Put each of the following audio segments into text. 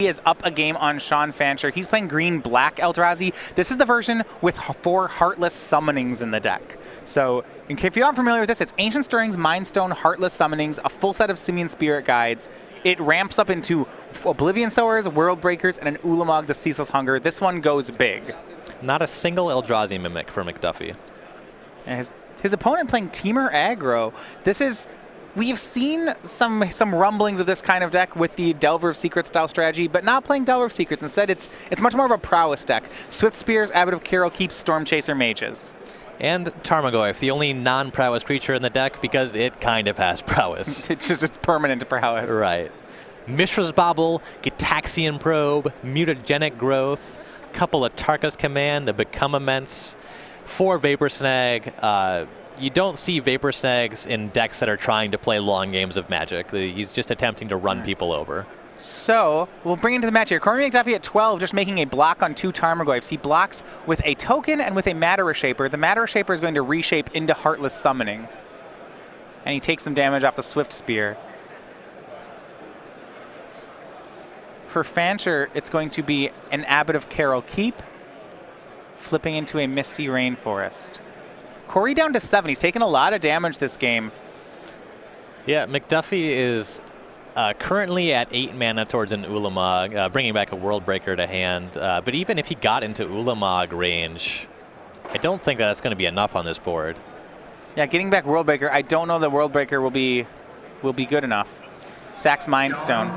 He is up a game on Sean Fancher. He's playing green-black Eldrazi. This is the version with 4 Heartless Summonings in the deck. So if you're not familiar with this, it's Ancient Stirrings, Mindstone, Heartless Summonings, a full set of Simian Spirit Guides. It ramps up into Oblivion Sowers, World Breakers, and an Ulamog, the Ceaseless Hunger. This one goes big. Not a single Eldrazi Mimic for McDuffie. And his opponent playing Temur Aggro. This is... We've seen some rumblings of this kind of deck with the Delver of Secrets style strategy, but not playing Delver of Secrets. Instead, it's much more of a prowess deck. Swift Spears, Abbot of Keral, Keep, Storm Chaser, Mages. And Tarmogoyf, the only non-prowess creature in the deck because it kind of has prowess. It's just permanent prowess. Right. Mishra's Bauble, Gitaxian Probe, Mutagenic Growth, couple of Tarka's Command to become immense, 4 Vapor Snag. You don't see Vapor Snags in decks that are trying to play long games of Magic. He's just attempting to run people over. So, we'll bring into the match here. Corey McDuffie at 12, just making a block on 2 Tarmogoyfs. He blocks with a token and with a Matter Reshaper. The Matter Reshaper is going to reshape into Heartless Summoning. And he takes some damage off the Swift Spear. For Fancher, it's going to be an Abbot of Keral Keep, flipping into a Misty Rainforest. Corey down to 7. He's taken a lot of damage this game. Yeah, McDuffie is currently at 8 mana towards an Ulamog, bringing back a World Breaker to hand. But even if he got into Ulamog range, I don't think that's going to be enough on this board. Yeah, getting back World Breaker, I don't know that World Breaker will be good enough. Sacks Mindstone.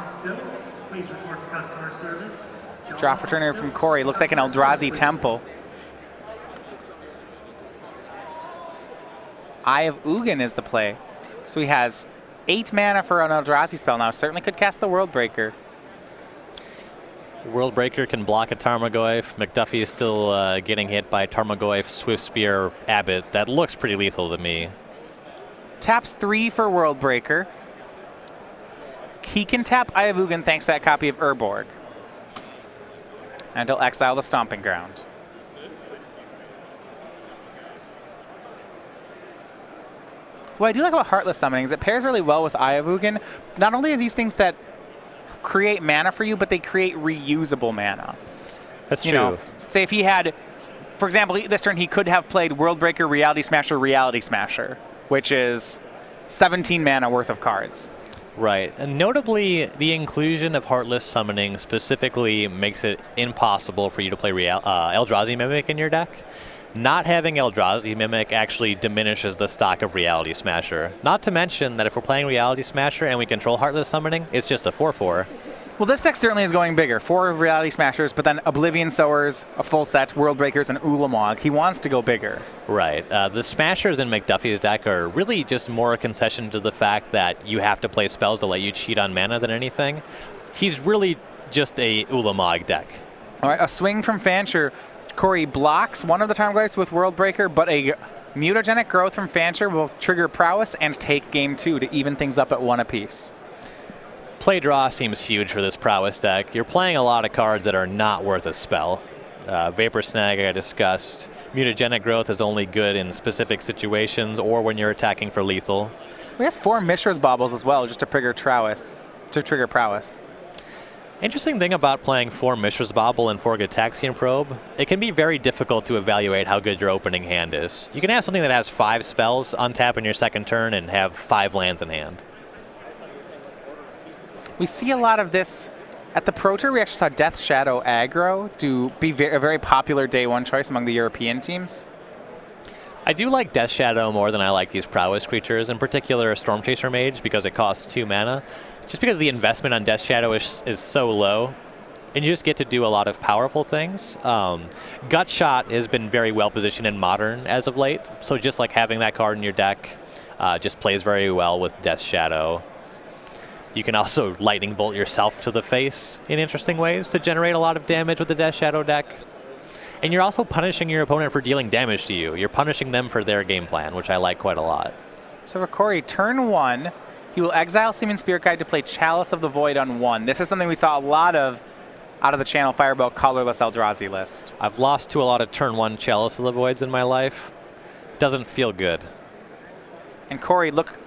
Drop returner from Corey. Looks like an Eldrazi Temple. Eye of Ugin is the play. So he has 8 mana for an Eldrazi spell now. Certainly could cast the World Breaker. World Breaker can block a Tarmogoyf. McDuffie is still getting hit by Tarmogoyf, Swift Spear, Abbot. That looks pretty lethal to me. Taps 3 for World Breaker. He can tap Eye of Ugin thanks to that copy of Urborg. And he'll exile the Stomping Ground. What I do like about Heartless Summoning is it pairs really well with Eye of Ugin. Not only are these things that create mana for you, but they create reusable mana. That's true. Say if he had, for example, this turn he could have played World Breaker, Reality Smasher, which is 17 mana worth of cards. Right. And notably, the inclusion of Heartless Summoning specifically makes it impossible for you to play Eldrazi Mimic in your deck. Not having Eldrazi Mimic actually diminishes the stock of Reality Smasher. Not to mention that if we're playing Reality Smasher and we control Heartless Summoning, it's just a 4/4. Well, this deck certainly is going bigger. 4 Reality Smashers, but then Oblivion Sowers, a full set, World Breakers, and Ulamog. He wants to go bigger. Right. The Smashers in McDuffie's deck are really just more a concession to the fact that you have to play spells to let you cheat on mana than anything. He's really just a Ulamog deck. All right, a swing from Fancher. Corey blocks one of the Tarmogoyfs with World Breaker, but a Mutagenic Growth from Fancher will trigger Prowess and take game 2 to even things up at 1 apiece. Play draw seems huge for this Prowess deck. You're playing a lot of cards that are not worth a spell. Vapor Snag I discussed. Mutagenic Growth is only good in specific situations or when you're attacking for lethal. We have 4 Mishra's Baubles as well, just to trigger Prowess. Interesting thing about playing 4 Mishra's Bauble and 4 Gitaxian Probe, it can be very difficult to evaluate how good your opening hand is. You can have something that has 5 spells, untap in your second turn, and have 5 lands in hand. We see a lot of this at the Pro Tour. We actually saw Death Shadow aggro be a very popular day 1 choice among the European teams. I do like Death Shadow more than I like these Prowess creatures, in particular Storm Chaser Mage, because it costs 2 mana. Just because the investment on Death Shadow is so low, and you just get to do a lot of powerful things. Gut Shot has been very well positioned in Modern as of late, so just like having that card in your deck just plays very well with Death Shadow. You can also Lightning Bolt yourself to the face in interesting ways to generate a lot of damage with the Death Shadow deck. And you're also punishing your opponent for dealing damage to you. You're punishing them for their game plan, which I like quite a lot. So for Corey, turn 1, he will exile Simian Spirit Guide to play Chalice of the Void on 1. This is something we saw a lot of out of the Channel Fireball colorless Eldrazi list. I've lost to a lot of turn 1 Chalice of the Voids in my life. Doesn't feel good. And Corey, look,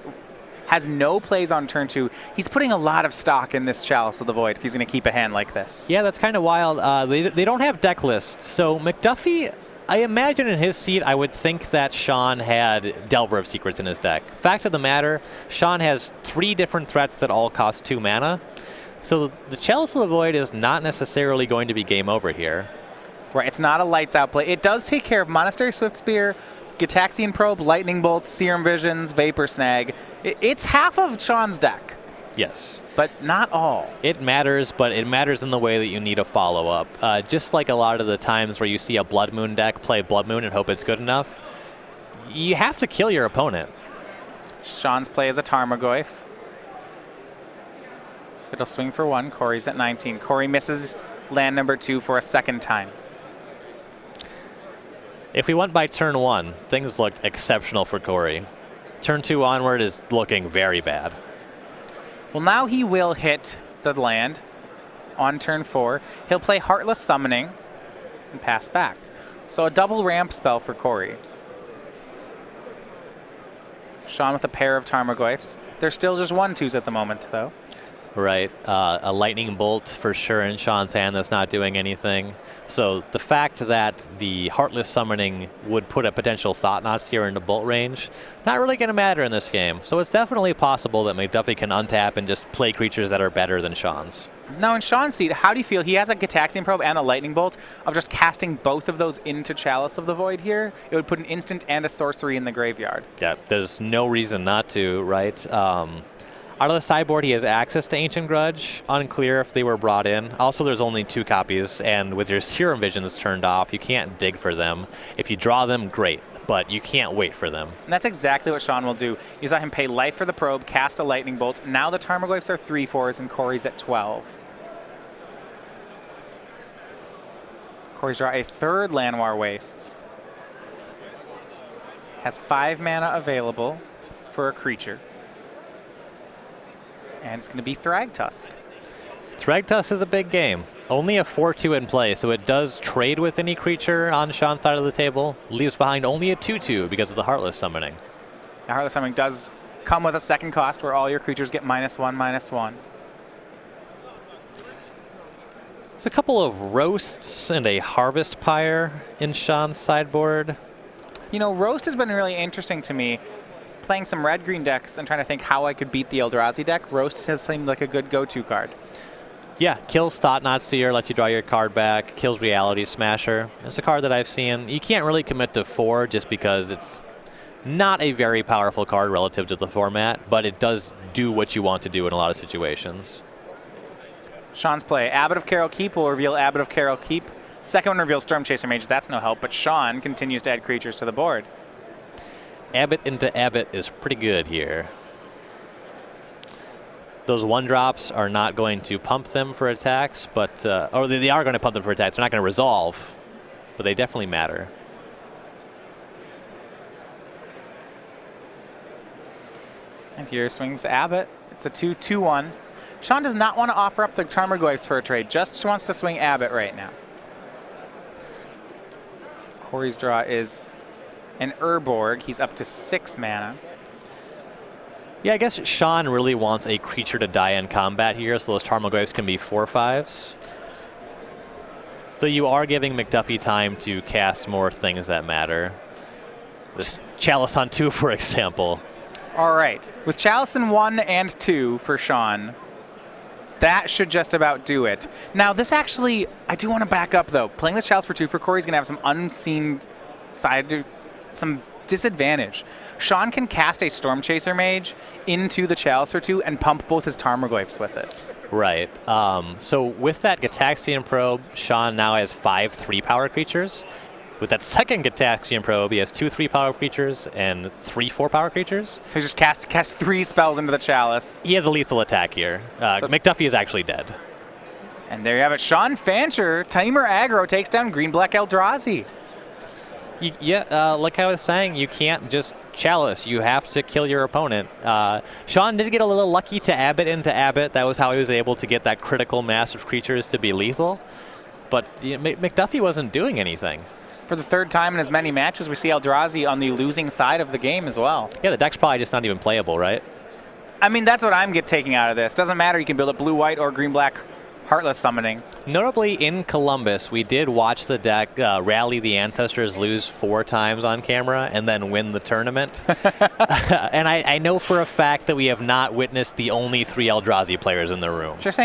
has no plays on turn 2. He's putting a lot of stock in this Chalice of the Void if he's going to keep a hand like this. Yeah, that's kind of wild. They don't have deck lists, so McDuffie, I imagine in his seat, I would think that Sean had Delver of Secrets in his deck. Fact of the matter, Sean has 3 different threats that all cost 2 mana. So the Chalice of the Void is not necessarily going to be game over here. Right, it's not a lights out play. It does take care of Monastery Swiftspear, Gitaxian Probe, Lightning Bolt, Serum Visions, Vapor Snag. It's half of Sean's deck. Yes. But not all. It matters, but it matters in the way that you need a follow-up. Just like a lot of the times where you see a Blood Moon deck play Blood Moon and hope it's good enough, you have to kill your opponent. Sean's play is a Tarmogoyf. It'll swing for 1. Corey's at 19. Corey misses land number 2 for a second time. If we went by turn 1, things looked exceptional for Corey. Turn 2 onward is looking very bad. Well, now he will hit the land on turn 4. He'll play Heartless Summoning and pass back. So a double ramp spell for Corey. Sean with a pair of Tarmogoyfs. They're still just 1/2s at the moment, though. Right. A Lightning Bolt for sure in Sean's hand that's not doing anything. So the fact that the Heartless Summoning would put a potential Thought-Knots here into Bolt range, not really going to matter in this game. So it's definitely possible that McDuffie can untap and just play creatures that are better than Sean's. Now in Sean's seat, how do you feel? He has a Gitaxian Probe and a Lightning Bolt of just casting both of those into Chalice of the Void here. It would put an instant and a sorcery in the graveyard. Yeah, there's no reason not to, right? Out of the sideboard, he has access to Ancient Grudge. Unclear if they were brought in. Also, there's only 2 copies, and with your Serum Visions turned off, you can't dig for them. If you draw them, great, but you can't wait for them. And that's exactly what Sean will do. You saw him pay life for the Probe, cast a Lightning Bolt. Now the Tarmogoyfs are 3/4s, and Corey's at 12. Corey's draw a 3rd Llanowar Wastes. Has 5 mana available for a creature. And it's going to be Thragtusk. Thragtusk is a big game. Only a 4/2 in play, so it does trade with any creature on Sean's side of the table. Leaves behind only a 2/2 because of the Heartless Summoning. The Heartless Summoning does come with a second cost where all your creatures get -1/-1. There's a couple of Roasts and a Harvest Pyre in Sean's sideboard. You know, Roast has been really interesting to me. Playing some red-green decks and trying to think how I could beat the Eldrazi deck, Roast has seemed like a good go-to card. Yeah, kills Thought-Knot Seer, lets you draw your card back, kills Reality Smasher. It's a card that I've seen. You can't really commit to 4 just because it's not a very powerful card relative to the format, but it does do what you want to do in a lot of situations. Sean's play, Abbot of Carol Keep will reveal Abbot of Carol Keep. Second one reveals Storm Chaser Mage, that's no help, but Sean continues to add creatures to the board. Abbot into Abbot is pretty good here. Those 1-drops are not going to pump them for attacks, but or they are going to pump them for attacks. They're not going to resolve, but they definitely matter. And here swings Abbot. It's a 2/2/1. Sean does not want to offer up the Tarmogoyfs for a trade, just wants to swing Abbot right now. Corey's draw is an Urborg. He's up to 6 mana. Yeah, I guess Sean really wants a creature to die in combat here, so those Tarmogoyfs can be 4/5s. So you are giving McDuffie time to cast more things that matter. This Chalice on 2, for example. All right, with Chalice in 1 and 2 for Sean, that should just about do it. Now this actually, I do want to back up though. Playing this Chalice for 2 for Corey's going to have some unseen side, some disadvantage. Sean can cast a Storm Chaser Mage into the Chalice for 2 and pump both his Tarmogoyfs with it. Right. So with that Gitaxian Probe, Sean now has 5 3-power creatures. With that second Gitaxian Probe, he has 2 3-power creatures and 3 4-power creatures. So he just cast 3 spells into the Chalice. He has a lethal attack here. So McDuffie is actually dead. And there you have it. Sean Fancher, Tamer Aggro, takes down Green-Black Eldrazi. Like I was saying, you can't just Chalice. You have to kill your opponent. Sean did get a little lucky to Abbot into Abbot. That was how he was able to get that critical mass of creatures to be lethal. But McDuffie wasn't doing anything. For the 3rd time in as many matches, we see Eldrazi on the losing side of the game as well. Yeah, the deck's probably just not even playable, right? I mean, that's what I'm taking out of this. Doesn't matter. You can build it blue-white or green-black Heartless Summoning. Notably, in Columbus, we did watch the deck rally the Ancestors, lose 4 times on camera, and then win the tournament. And I know for a fact that we have not witnessed the only 3 Eldrazi players in the room. Just saying.